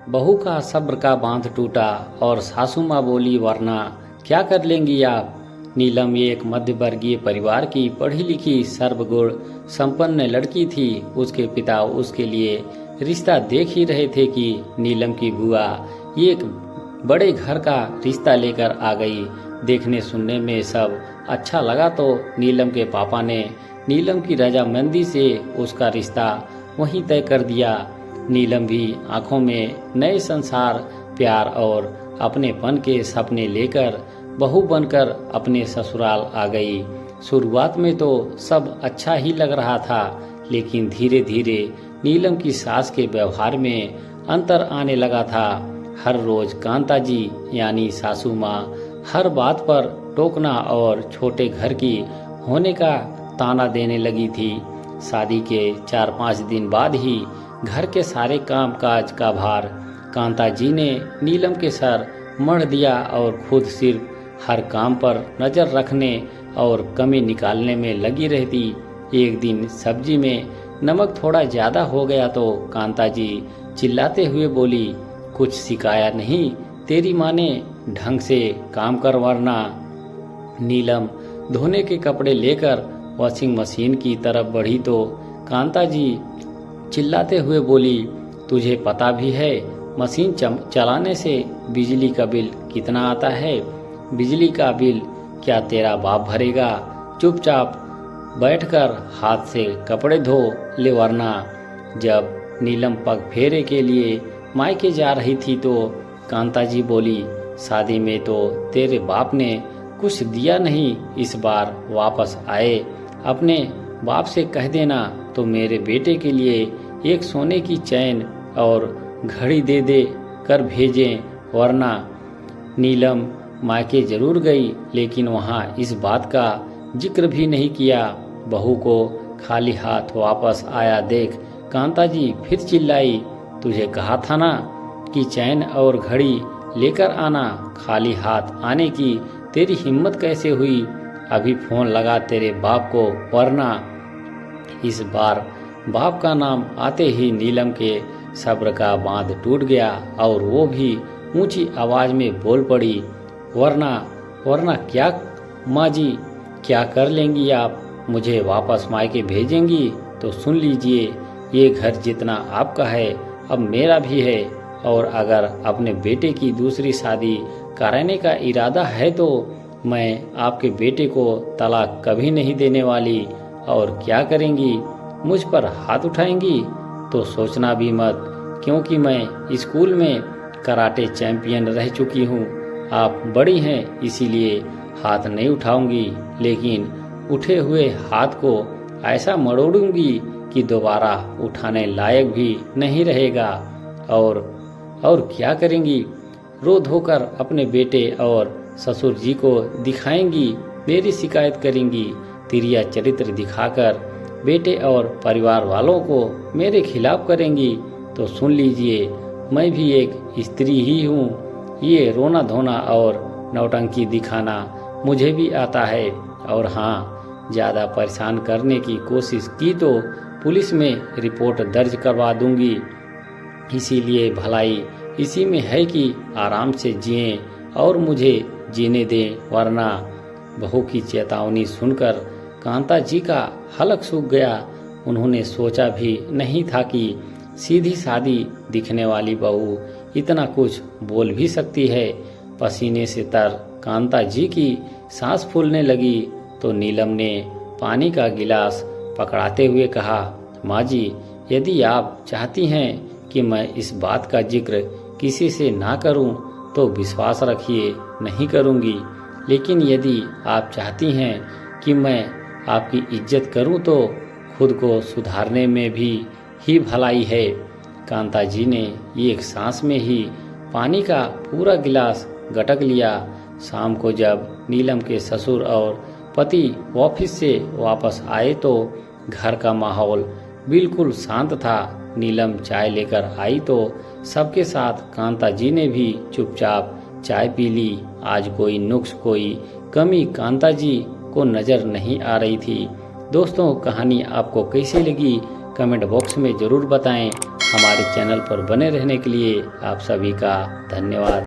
बहू का सब्र का बांध टूटा और सासू माँ बोली, वरना क्या कर लेंगी आप। नीलम एक मध्य वर्गीय परिवार की पढ़ी लिखी सर्वगुण संपन्न लड़की थी। उसके पिता उसके लिए रिश्ता देख ही रहे थे कि नीलम की बुआ एक बड़े घर का रिश्ता लेकर आ गई। देखने सुनने में सब अच्छा लगा तो नीलम के पापा ने नीलम की रजामंदी से उसका रिश्ता वहीं तय कर दिया। नीलम भी आंखों में नए संसार, प्यार और अपनेपन के सपने लेकर बहू बनकर अपने ससुराल आ गई। शुरुआत में तो सब अच्छा ही लग रहा था, लेकिन धीरे धीरे नीलम की सास के व्यवहार में अंतर आने लगा था। हर रोज कांता जी यानी सासू माँ हर बात पर टोकना और छोटे घर की होने का ताना देने लगी थी। शादी के 4-5 दिन बाद ही घर के सारे काम काज का भार कांता जी ने नीलम के सर मढ़ दिया और खुद सिर्फ हर काम पर नजर रखने और कमी निकालने में लगी रहती। एक दिन सब्जी में नमक थोड़ा ज्यादा हो गया तो कांता जी चिल्लाते हुए बोली, कुछ सिखाया नहीं तेरी माँ ने, ढंग से काम कर वरना। नीलम धोने के कपड़े लेकर वॉशिंग मशीन की तरफ बढ़ी तो कांता जी चिल्लाते हुए बोली, तुझे पता भी है मशीन चलाने से बिजली का बिल कितना आता है। बिजली का बिल क्या तेरा बाप भरेगा। चुपचाप बैठकर हाथ से कपड़े धो ले वरना। जब नीलम पग फेरे के लिए मायके जा रही थी तो कांता जी बोली, शादी में तो तेरे बाप ने कुछ दिया नहीं, इस बार वापस आए अपने बाप से कह देना तो मेरे बेटे के लिए एक सोने की चैन और घड़ी दे कर भेजें, वरना। नीलम मायके जरूर गई, लेकिन वहाँ इस बात का जिक्र भी नहीं किया। बहू को खाली हाथ वापस आया देख कांता जी फिर चिल्लाई, तुझे कहा था ना कि चैन और घड़ी लेकर आना, खाली हाथ आने की तेरी हिम्मत कैसे हुई। अभी फोन लगा तेरे बाप को, वरना। इस बार बाप का नाम आते ही नीलम के सब्र का बांध टूट गया और वो भी ऊंची आवाज में बोल पड़ी, वरना। वरना क्या माँ जी, क्या कर लेंगी आप। मुझे वापस मायके भेजेंगी तो सुन लीजिए, ये घर जितना आपका है अब मेरा भी है, और अगर अपने बेटे की दूसरी शादी कराने का इरादा है तो मैं आपके बेटे को तलाक कभी नहीं देने वाली। और क्या करेंगी, मुझ पर हाथ उठाएंगी तो सोचना भी मत, क्योंकि मैं स्कूल में कराटे चैंपियन रह चुकी हूँ। आप बड़ी हैं इसीलिए हाथ नहीं उठाऊंगी, लेकिन उठे हुए हाथ को ऐसा मरोड़ूंगी कि दोबारा उठाने लायक भी नहीं रहेगा। और क्या करेंगी, रो धोकर अपने बेटे और ससुर जी को दिखाएंगी, मेरी शिकायत करेंगी, तिरिया चरित्र दिखाकर बेटे और परिवार वालों को मेरे खिलाफ करेंगी तो सुन लीजिए, मैं भी एक स्त्री ही हूँ। ये रोना धोना और नौटंकी दिखाना मुझे भी आता है, और हाँ, ज़्यादा परेशान करने की कोशिश की तो पुलिस में रिपोर्ट दर्ज करवा दूंगी। इसीलिए भलाई इसी में है कि आराम से जिएं और मुझे जीने दें, वरना। बहू की चेतावनी सुनकर कांता जी का हलक सूख गया। उन्होंने सोचा भी नहीं था कि सीधी सादी दिखने वाली बहू इतना कुछ बोल भी सकती है। पसीने से तर कांता जी की सांस फूलने लगी तो नीलम ने पानी का गिलास पकड़ाते हुए कहा, माँ जी, यदि आप चाहती हैं कि मैं इस बात का जिक्र किसी से ना करूं तो विश्वास रखिए नहीं करूंगी, लेकिन यदि आप चाहती हैं कि मैं आपकी इज्जत करूं तो खुद को सुधारने में भी ही भलाई है। कांता जी ने एक सांस में ही पानी का पूरा गिलास गटक लिया। शाम को जब नीलम के ससुर और पति ऑफिस से वापस आए तो घर का माहौल बिल्कुल शांत था। नीलम चाय लेकर आई तो सबके साथ कांता जी ने भी चुपचाप चाय पी ली। आज कोई नुक्स, कोई कमी कांता जी को नजर नहीं आ रही थी। दोस्तों, कहानी आपको कैसी लगी कमेंट बॉक्स में ज़रूर बताएं। हमारे चैनल पर बने रहने के लिए आप सभी का धन्यवाद।